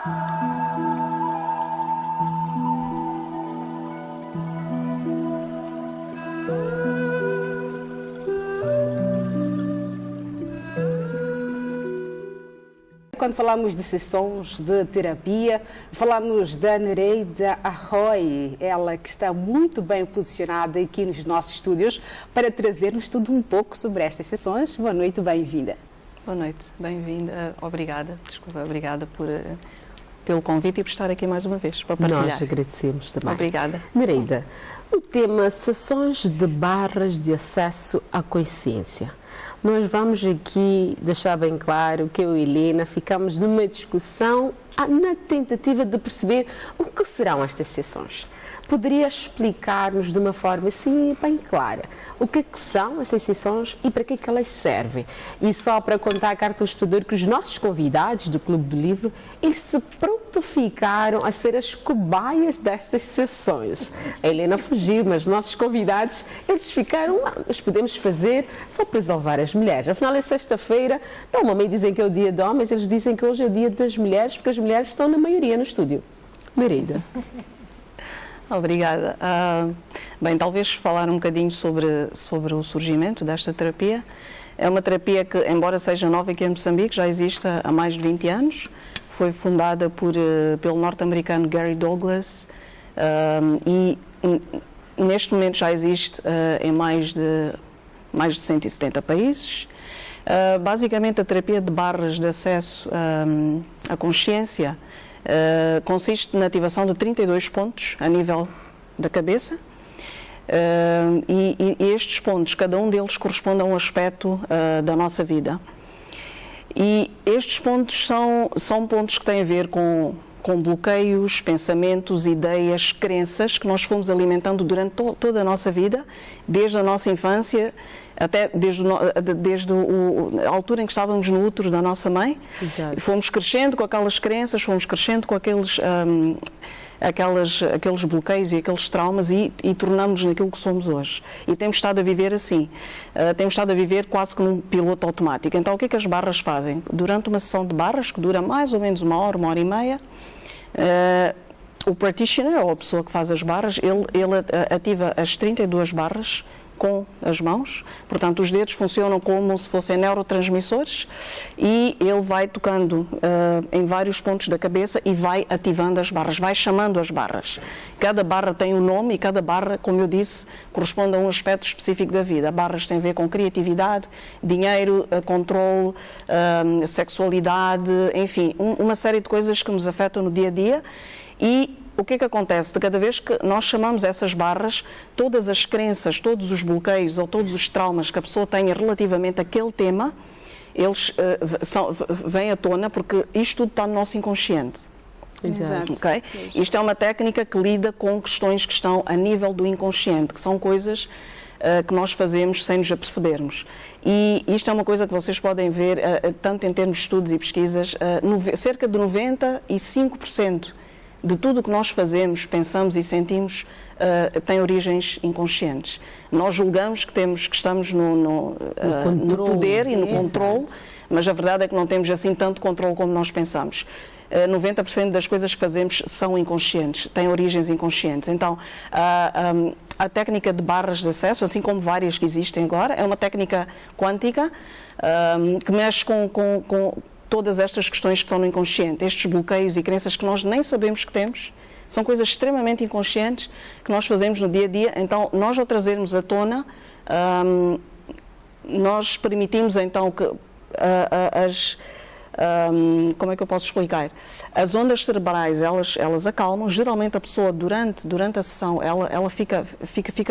Quando falamos de sessões de terapia, falamos da Nereida Arroy, ela que está muito bem posicionada aqui nos nossos estúdios para trazer-nos tudo um pouco sobre estas sessões. Boa noite, bem-vinda. Boa noite, bem-vinda, obrigada, obrigada pelo convite e por estar aqui mais uma vez para partilhar. Nós agradecemos também. Obrigada. Nereida, o tema sessões de barras de acesso à consciência. Nós vamos aqui deixar bem claro que eu e Helena ficamos numa discussão na tentativa de perceber o que serão estas sessões. Poderia explicar-nos de uma forma assim bem clara o que são estas sessões e para que elas servem? E só para contar a carta ao estudador que os nossos convidados do Clube do Livro, eles se prontificaram a ser as cobaias destas sessões. A Helena fugiu, mas os nossos convidados, eles ficaram lá. Nós podemos fazer só para salvar as mulheres. Afinal, é sexta-feira, normalmente dizem que é o dia de homens, eles dizem que hoje é o dia das mulheres, porque as mulheres estão na maioria no estúdio. Nereida. Obrigada. Bem, talvez falar um bocadinho sobre o surgimento desta terapia. É uma terapia que, embora seja nova aqui em Moçambique, já existe há mais de 20 anos. Foi fundada pelo norte-americano Gary Douglas e neste momento já existe em mais de 170 países. Basicamente, a terapia de barras de acesso à consciência consiste na ativação de 32 pontos a nível da cabeça e estes pontos, cada um deles corresponde a um aspecto da nossa vida. E estes pontos são pontos que têm a ver com bloqueios, pensamentos, ideias, crenças que nós fomos alimentando durante toda a nossa vida, desde a nossa infância, até desde a altura em que estávamos no útero da nossa mãe. Exato. Fomos crescendo com aquelas crenças, fomos crescendo com aqueles bloqueios e aqueles traumas e tornamos-nos naquilo que somos hoje. E temos estado a viver assim. Temos estado a viver quase que num piloto automático. Então, o que é que as barras fazem? Durante uma sessão de barras, que dura mais ou menos uma hora e meia, o practitioner, ou a pessoa que faz as barras, ele ativa as 32 barras com as mãos, portanto os dedos funcionam como se fossem neurotransmissores e ele vai tocando em vários pontos da cabeça e vai ativando as barras, vai chamando as barras. Cada barra tem um nome e cada barra, como eu disse, corresponde a um aspecto específico da vida. Barras têm a ver com criatividade, dinheiro, controle, sexualidade, enfim, uma série de coisas que nos afetam no dia a dia. E o que é que acontece? De cada vez que nós chamamos essas barras, todas as crenças, todos os bloqueios ou todos os traumas que a pessoa tenha relativamente àquele tema, eles vêm à tona porque isto tudo está no nosso inconsciente. Exato. Okay? Isto é uma técnica que lida com questões que estão a nível do inconsciente, que são coisas que nós fazemos sem nos apercebermos. E isto é uma coisa que vocês podem ver, tanto em termos de estudos e pesquisas, cerca de 95% de tudo o que nós fazemos, pensamos e sentimos tem origens inconscientes. Nós julgamos que estamos no poder e no controle, mas a verdade é que não temos assim tanto controle como nós pensamos. 90% das coisas que fazemos são inconscientes, têm origens inconscientes. Então, a técnica de barras de acesso, assim como várias que existem agora, é uma técnica quântica que mexe com todas estas questões que estão no inconsciente, estes bloqueios e crenças que nós nem sabemos que temos, são coisas extremamente inconscientes que nós fazemos no dia a dia. Então, nós ao trazermos à tona, nós permitimos então que como é que eu posso explicar? As ondas cerebrais, elas acalmam. Geralmente a pessoa durante a sessão, ela fica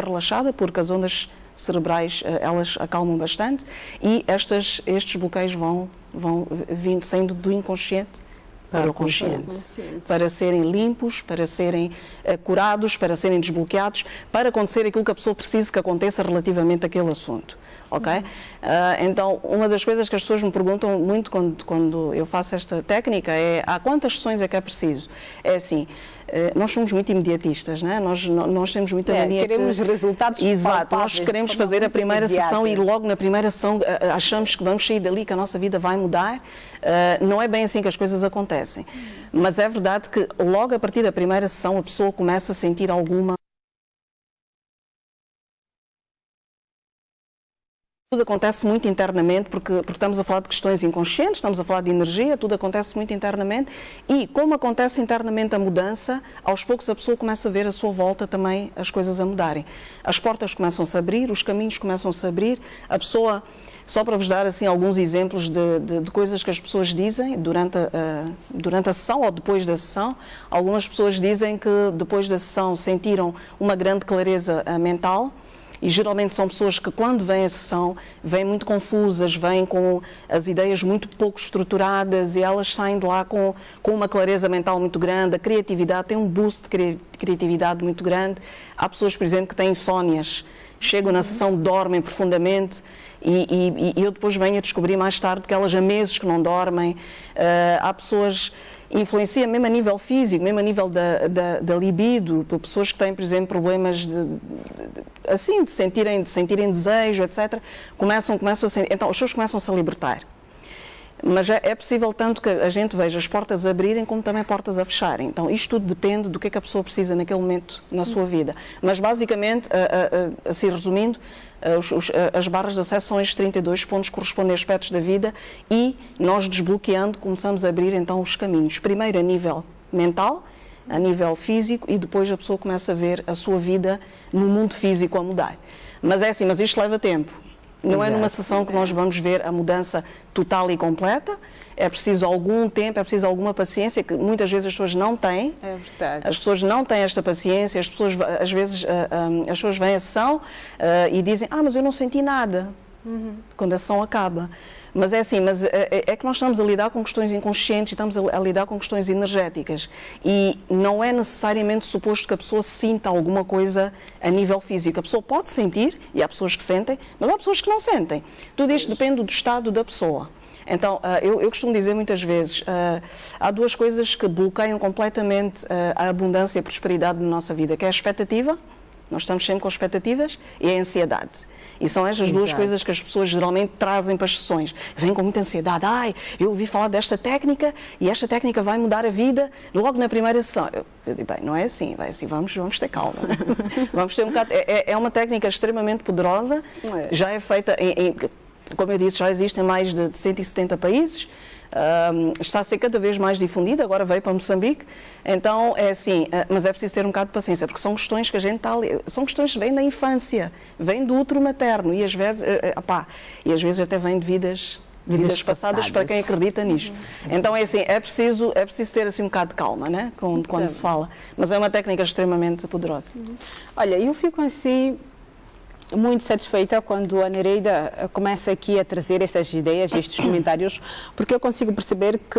relaxada porque as ondas cerebrais, elas acalmam bastante e estes bloqueios vão saindo do inconsciente para o consciente, para serem limpos, para serem curados, para serem desbloqueados, para acontecer aquilo que a pessoa precisa que aconteça relativamente àquele assunto. ok? Então, uma das coisas que as pessoas me perguntam muito quando eu faço esta técnica é: há quantas sessões é que é preciso? É assim, nós somos muito imediatistas, né? Nós temos muita mania queremos resultados exato, nós queremos fazer a primeira sessão e logo na primeira sessão achamos que vamos sair dali, que a nossa vida vai mudar. Não é bem assim que as coisas acontecem. Mas é verdade que logo a partir da primeira sessão a pessoa começa a sentir alguma... Tudo acontece muito internamente, porque estamos a falar de questões inconscientes, estamos a falar de energia, tudo acontece muito internamente, e como acontece internamente a mudança, aos poucos a pessoa começa a ver à sua volta também as coisas a mudarem. As portas começam-se a abrir, os caminhos começam-se a abrir, a pessoa, só para vos dar assim alguns exemplos de coisas que as pessoas dizem durante a sessão ou depois da sessão, algumas pessoas dizem que depois da sessão sentiram uma grande clareza mental. E geralmente são pessoas que quando vêm à sessão, vêm muito confusas, vêm com as ideias muito pouco estruturadas e elas saem de lá com uma clareza mental muito grande, a criatividade, tem um boost de criatividade muito grande. Há pessoas, por exemplo, que têm insónias, chegam na sessão, dormem profundamente e eu depois venho a descobrir mais tarde que elas há meses que não dormem. Há pessoas... Influencia mesmo a nível físico, mesmo a nível da libido, por pessoas que têm, por exemplo, problemas de sentirem desejo, etc. Começam a sentir, então as pessoas começam-se a libertar. Mas é possível tanto que a gente veja as portas a abrirem como também portas a fecharem. Então isto tudo depende do que é que a pessoa precisa naquele momento na sua vida. Mas basicamente, assim resumindo, as barras de acesso são estes 32 pontos que correspondem a aspectos da vida e nós desbloqueando começamos a abrir então os caminhos. Primeiro a nível mental, a nível físico e depois a pessoa começa a ver a sua vida no mundo físico a mudar. Mas é assim, mas isto leva tempo. Não é numa sessão que nós vamos ver a mudança total e completa. É preciso algum tempo, é preciso alguma paciência que muitas vezes as pessoas não têm. É verdade. As pessoas não têm esta paciência. As pessoas, às vezes, as pessoas vêm à sessão e dizem: mas eu não senti nada. Quando a sessão acaba. Mas é assim, é que nós estamos a lidar com questões inconscientes e estamos a lidar com questões energéticas. E não é necessariamente suposto que a pessoa sinta alguma coisa a nível físico. A pessoa pode sentir, e há pessoas que sentem, mas há pessoas que não sentem. Tudo isto depende do estado da pessoa. Então, eu costumo dizer muitas vezes, há duas coisas que bloqueiam completamente a abundância e a prosperidade na nossa vida, que é a expectativa, nós estamos sempre com expectativas, e a ansiedade. E são estas duas coisas que as pessoas geralmente trazem para as sessões. Vêm com muita ansiedade. Eu ouvi falar desta técnica e esta técnica vai mudar a vida logo na primeira sessão. Eu digo, bem, não é assim. Vai assim, vamos ter calma. Vamos ter um bocado... É uma técnica extremamente poderosa. Já é feita, como eu disse, já existe em mais de 170 países. Está a ser cada vez mais difundida, agora veio para Moçambique, então é assim, mas é preciso ter um bocado de paciência, porque são questões que a gente está ali, são questões que vêm da infância, vêm do útero materno e às vezes até vêm de vidas passadas para quem acredita nisto. Então é assim, é preciso ter assim um bocado de calma, né? Quando se fala, mas é uma técnica extremamente poderosa. Olha, eu fico assim muito satisfeita quando a Nereida começa aqui a trazer estas ideias, estes comentários, porque eu consigo perceber que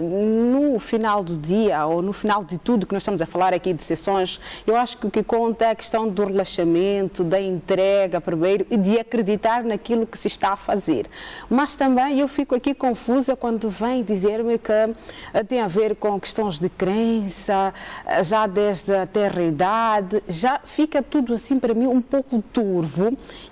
no final do dia, ou no final de tudo que nós estamos a falar aqui de sessões, eu acho que o que conta é a questão do relaxamento, da entrega primeiro e de acreditar naquilo que se está a fazer. Mas também eu fico aqui confusa quando vem dizer-me que tem a ver com questões de crença, já desde a terra idade, já fica tudo assim para mim um pouco turvo.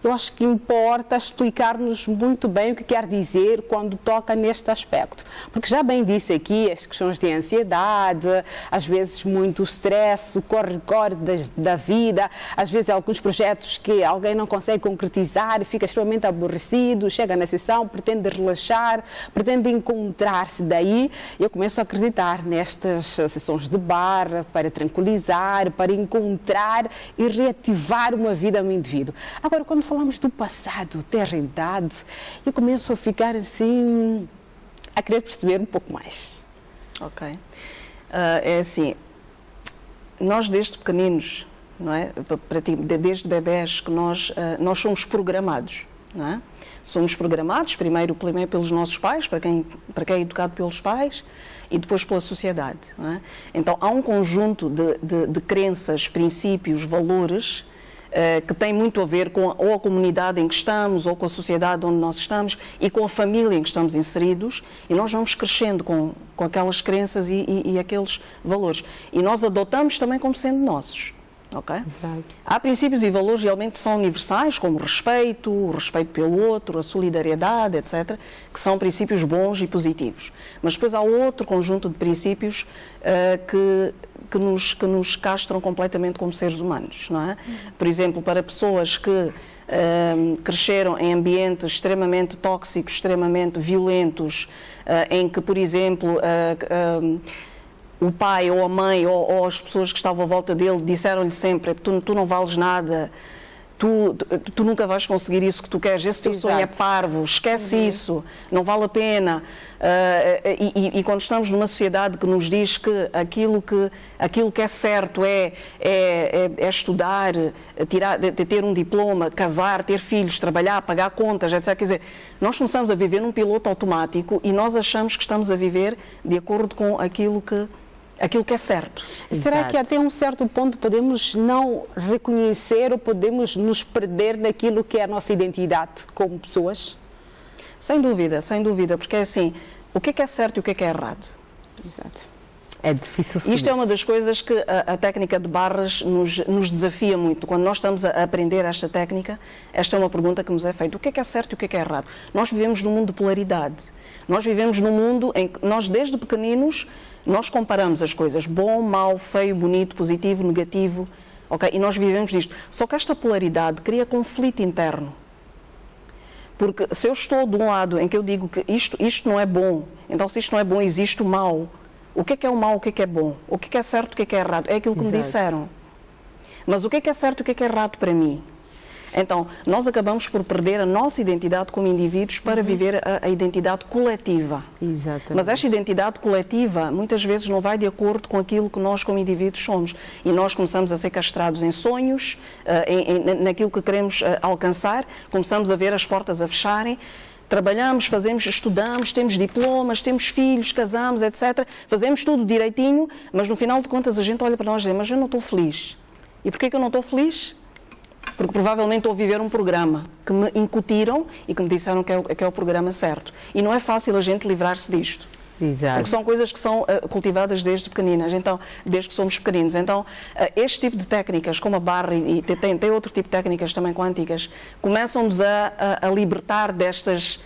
Eu acho que importa explicar-nos muito bem o que quer dizer quando toca neste aspecto. Porque já bem disse aqui as questões de ansiedade, às vezes muito stress, o corre-corre da vida, às vezes alguns projetos que alguém não consegue concretizar e fica extremamente aborrecido, chega na sessão, pretende relaxar, pretende encontrar-se. Daí eu começo a acreditar nestas sessões de barra para tranquilizar, para encontrar e reativar uma vida no indivíduo. Agora, quando falamos do passado, terra e idade, eu começo a ficar assim, a querer perceber um pouco mais. Ok. É assim, nós desde pequeninos, não é? Desde bebés que nós somos programados, não é? Somos programados primeiro pelos nossos pais, para quem é educado pelos pais, e depois pela sociedade, não é? Então há um conjunto de crenças, princípios, valores que tem muito a ver com ou a comunidade em que estamos, ou com a sociedade onde nós estamos e com a família em que estamos inseridos, e nós vamos crescendo com aquelas crenças e aqueles valores. E nós adotamos também como sendo nossos. Okay? Exato. Há princípios e valores realmente que são universais, como o respeito pelo outro, a solidariedade, etc., que são princípios bons e positivos. Mas depois há outro conjunto de princípios que nos castram completamente como seres humanos, não é? Por exemplo, para pessoas que cresceram em ambientes extremamente tóxicos, extremamente violentos, em que, por exemplo, o pai ou a mãe ou as pessoas que estavam à volta dele disseram-lhe sempre: tu não vales nada, tu nunca vais conseguir isso que tu queres, esse teu sonho é parvo, esquece isso, não vale a pena. E quando estamos numa sociedade que nos diz que aquilo que é certo é estudar, ter um diploma, casar, ter filhos, trabalhar, pagar contas, etc. Quer dizer, nós começamos a viver num piloto automático e nós achamos que estamos a viver de acordo com aquilo que é certo. Será que até um certo ponto podemos não reconhecer ou podemos nos perder naquilo que é a nossa identidade como pessoas? Sem dúvida, porque é assim, o que é certo e o que é errado? Exato. É difícil. Isto é uma das coisas que a técnica de barras nos desafia muito. Quando nós estamos a aprender esta técnica, esta é uma pergunta que nos é feita. O que é certo e o que é errado? Nós vivemos num mundo de polaridade. Nós vivemos num mundo em que nós, desde pequeninos, nós comparamos as coisas, bom, mau, feio, bonito, positivo, negativo, ok? E nós vivemos disto. Só que esta polaridade cria conflito interno. Porque se eu estou de um lado em que eu digo que isto não é bom, então se isto não é bom, existe o mau. O que é o mau, o que é bom? O que é certo, o que é errado? É aquilo que me disseram. Mas o que é certo e o que é errado para mim? Então, nós acabamos por perder a nossa identidade como indivíduos para viver a identidade coletiva. Exatamente. Mas esta identidade coletiva muitas vezes não vai de acordo com aquilo que nós como indivíduos somos. E nós começamos a ser castrados em sonhos, naquilo que queremos alcançar, começamos a ver as portas a fecharem. Trabalhamos, estudamos, temos diplomas, temos filhos, casamos, etc. Fazemos tudo direitinho, mas no final de contas a gente olha para nós e diz: mas eu não estou feliz. E porquê que eu não estou feliz? Porque provavelmente estou a viver um programa que me incutiram e que me disseram que é o programa certo. E não é fácil a gente livrar-se disto. Exato. Porque são coisas que são cultivadas desde pequeninas, então, desde que somos pequeninos. Então, este tipo de técnicas, como a barra e tem outro tipo de técnicas também quânticas, começam-nos a libertar destas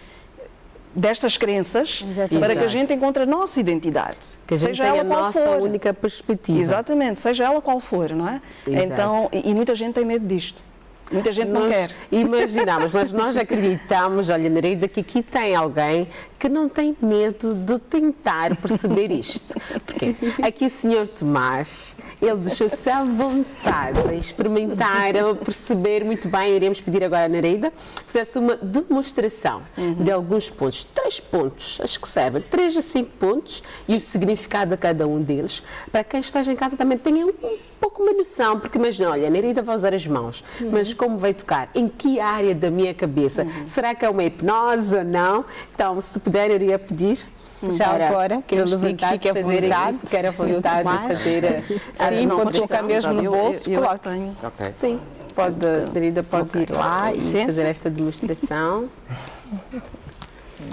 crenças. Exatamente. Para que a gente encontre a nossa identidade. Que a gente seja tenha ela qual a nossa for. única perspectiva. Exatamente, seja ela qual for, não é? Exato. Então, e muita gente tem medo disto. Muita gente não quer. Imaginamos, mas nós acreditamos, olha, Nereida, que aqui tem alguém que não tem medo de tentar perceber isto. Porque aqui o Sr. Tomás, ele deixou-se à vontade a experimentar, a perceber muito bem. Iremos pedir agora a Nereida que fizesse uma demonstração de alguns pontos. 3 pontos, acho que servem. 3 a 5 pontos e o significado de cada um deles. Para quem esteja em casa também tenha um pouco uma noção, porque imagina, olha, a Nereida vai usar as mãos, mas como vai tocar? Em que área da minha cabeça? Será que é uma hipnose ou não? Então, se puder, eu iria pedir. Já agora, que eu fique à vontade, quero a vontade de fazer. Sim, pode colocar mesmo no bolso, coloque. Okay. Sim, a Nereida pode ir lá e fazer esta demonstração.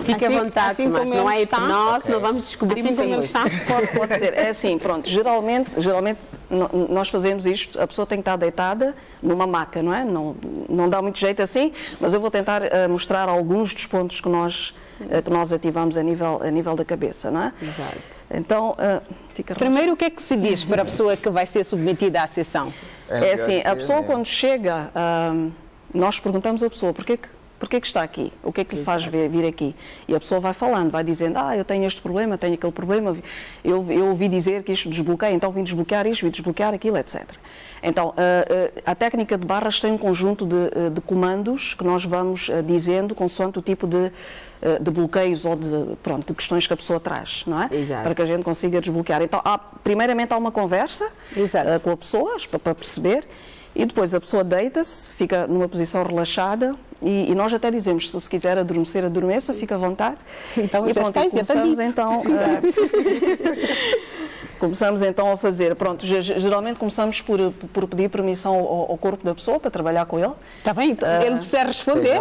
Fique à vontade, assim mas não é hipnose, não vamos descobrir assim muita coisa. Pode ser. É assim, pronto, geralmente nós fazemos isto, a pessoa tem que estar deitada numa maca, não é? Não dá muito jeito assim, mas eu vou tentar mostrar alguns dos pontos que nós ativamos a nível da cabeça, não é? Exato. Então, fica primeiro, o que é que se diz para a pessoa que vai ser submetida à sessão? É assim, a pessoa quando chega, nós perguntamos à pessoa porquê que está aqui, o que é que lhe faz vir aqui, e a pessoa vai falando, vai dizendo, eu tenho este problema, tenho aquele problema, eu ouvi dizer que isto desbloqueia, então vim desbloquear isto, vim desbloquear aquilo, etc. Então, a técnica de barras tem um conjunto de comandos que nós vamos dizendo consoante o tipo de bloqueios ou de questões que a pessoa traz, não é? Exato. Para que a gente consiga desbloquear. Então, primeiramente há uma conversa com a pessoa, para perceber, e depois a pessoa deita-se, fica numa posição relaxada e nós até dizemos, se quiser adormecer, adormeça, fica à vontade. Então, e pronto, Começamos então a fazer, pronto, geralmente começamos por pedir permissão ao corpo da pessoa para trabalhar com ele. Está bem, então, ele precisa responder.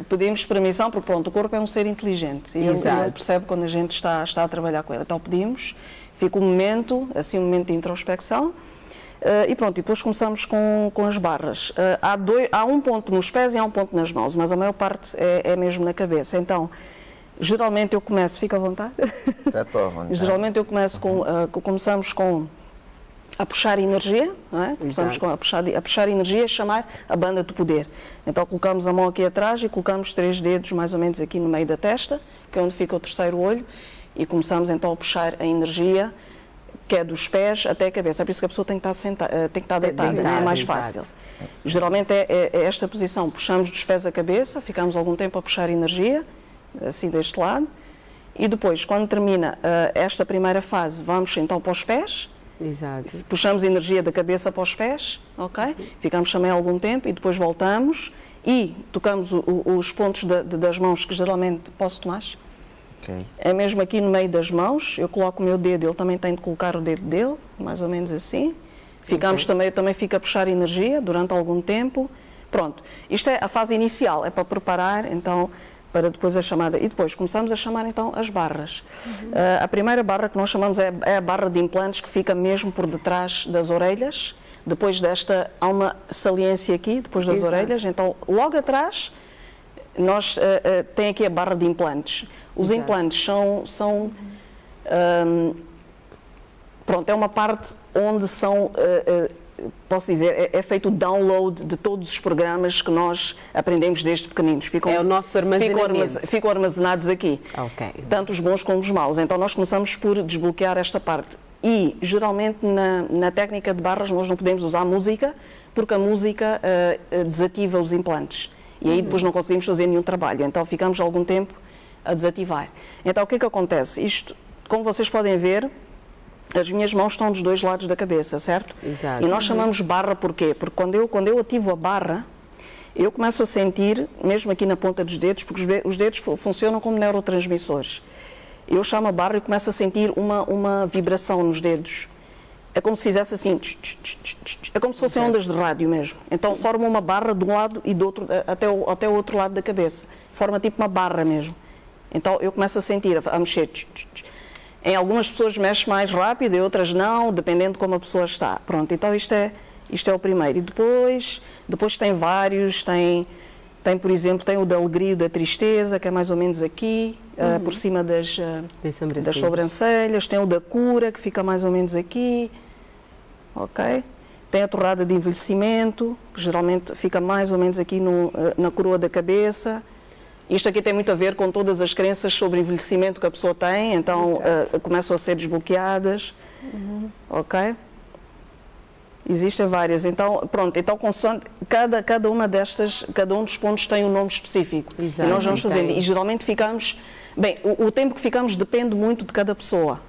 Pedimos permissão porque, pronto, o corpo é um ser inteligente e ele percebe quando a gente está a trabalhar com ele. Então pedimos, fica um momento, assim, um momento de introspecção. E pronto, e depois começamos com as barras. Há um ponto nos pés e há um ponto nas mãos, mas a maior parte é mesmo na cabeça. Então, geralmente eu começo, fica à vontade? Geralmente eu começo começamos a puxar energia, não é? Começamos a puxar energia e chamar a banda do poder. Então colocamos a mão aqui atrás e colocamos 3 dedos mais ou menos aqui no meio da testa, que é onde fica o terceiro olho, e começamos então a puxar a energia, que é dos pés até a cabeça. É por isso que a pessoa tem que estar deitada, é mais fácil. Geralmente é esta posição, puxamos dos pés à cabeça, ficamos algum tempo a puxar energia, assim deste lado, e depois, quando termina esta primeira fase, vamos então para os pés. Exato. Puxamos energia da cabeça para os pés, ok? Ficamos também algum tempo e depois voltamos e tocamos os pontos das mãos, que geralmente posso tomar. Okay. É mesmo aqui no meio das mãos, eu coloco o meu dedo, ele também tem de colocar o dedo dele, mais ou menos assim. Ficamos também, eu também fico a puxar energia durante algum tempo. Pronto, isto é a fase inicial, é para preparar, então, para depois a chamada. E depois começamos a chamar então as barras. A primeira barra que nós chamamos é a barra de implantes, que fica mesmo por detrás das orelhas. Depois desta, há uma saliência aqui, depois das orelhas. Então, logo atrás, nós tem aqui a barra de implantes. Os implantes são pronto, é uma parte onde são, posso dizer, é feito o download de todos os programas que nós aprendemos desde pequeninos. É o nosso armazenamento. Ficam armazenados aqui, okay. Tanto os bons como os maus. Então nós começamos por desbloquear esta parte. E, geralmente, na técnica de barras, nós não podemos usar música, porque a música desativa os implantes. E aí depois não conseguimos fazer nenhum trabalho. Então ficamos algum tempo a desativar. Então o que é que acontece? Isto, como vocês podem ver, as minhas mãos estão dos dois lados da cabeça, certo? Exato. E nós chamamos barra porquê? Porque quando eu ativo a barra, eu começo a sentir, mesmo aqui na ponta dos dedos, porque os dedos funcionam como neurotransmissores. Eu chamo a barra e começo a sentir uma vibração nos dedos. É como se fizesse assim, é como se fossem ondas de rádio mesmo. Então forma uma barra de um lado e do outro, até o outro lado da cabeça. Forma tipo uma barra mesmo. Então eu começo a sentir, a mexer. Em algumas pessoas mexe mais rápido, em outras não, dependendo de como a pessoa está. Pronto, então isto é o primeiro. E depois tem vários, tem por exemplo, tem o da alegria e da tristeza, que é mais ou menos aqui, por cima das sobrancelhas. Tem o da cura, que fica mais ou menos aqui. Ok? Tem a torrada de envelhecimento, que geralmente fica mais ou menos aqui na coroa da cabeça. Isto aqui tem muito a ver com todas as crenças sobre envelhecimento que a pessoa tem, então começam a ser desbloqueadas. Ok? Existem várias. Então, pronto, então consoante cada um dos pontos tem um nome específico. Exato, e nós vamos fazendo. E geralmente ficamos. Bem, o tempo que ficamos depende muito de cada pessoa.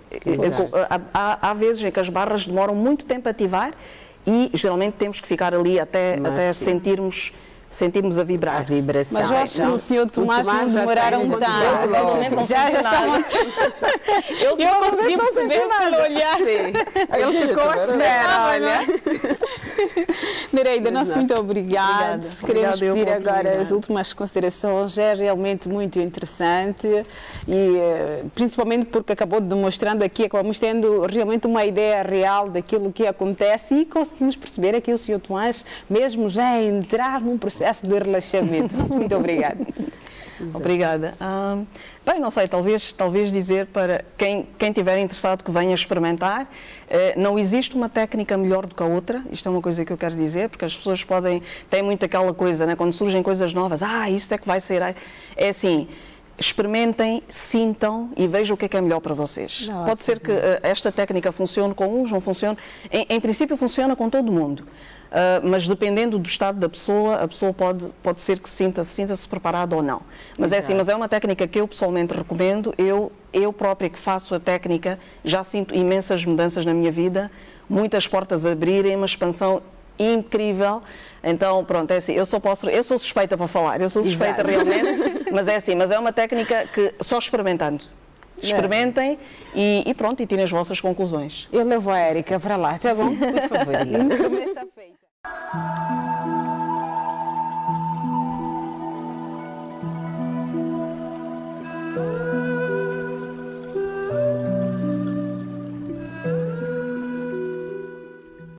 Há vezes em que as barras demoram muito tempo a ativar e geralmente temos que ficar ali até sentirmos a vibrar. Mas eu acho que o Sr. Tomás não demoraram tanto. Já estavam. Eu consegui perceber pelo olhar. Ele ficou à espera, olha. Nereida, nosso muito obrigada. Queremos pedir agora as últimas considerações. É realmente muito interessante e principalmente porque acabou demonstrando aqui, acabamos tendo realmente uma ideia real daquilo que acontece e conseguimos perceber aqui o Sr. Tomás, mesmo já entrar num processo de relaxamento. Muito obrigada. Obrigada. Bem, não sei, talvez dizer para quem estiver interessado que venha experimentar, não existe uma técnica melhor do que a outra, isto é uma coisa que eu quero dizer, porque as pessoas têm muito aquela coisa, né, quando surgem coisas novas, isto é que vai ser. É assim, experimentem, sintam e vejam o que é melhor para vocês. Pode ser que esta técnica funcione com uns, não funcione. Em princípio funciona com todo mundo. Mas dependendo do estado da pessoa, a pessoa pode ser que sinta-se preparada ou não. Mas é assim, mas é uma técnica que eu pessoalmente recomendo. Eu própria que faço a técnica, já sinto imensas mudanças na minha vida, muitas portas a abrirem, uma expansão incrível. Então, pronto, é assim, eu sou suspeita para falar, eu sou suspeita realmente, mas é assim, mas é uma técnica que só experimentando. experimentem e pronto, e tirem as vossas conclusões. Eu levo a Érica para lá, tá bom? Por favor. Promessa feita.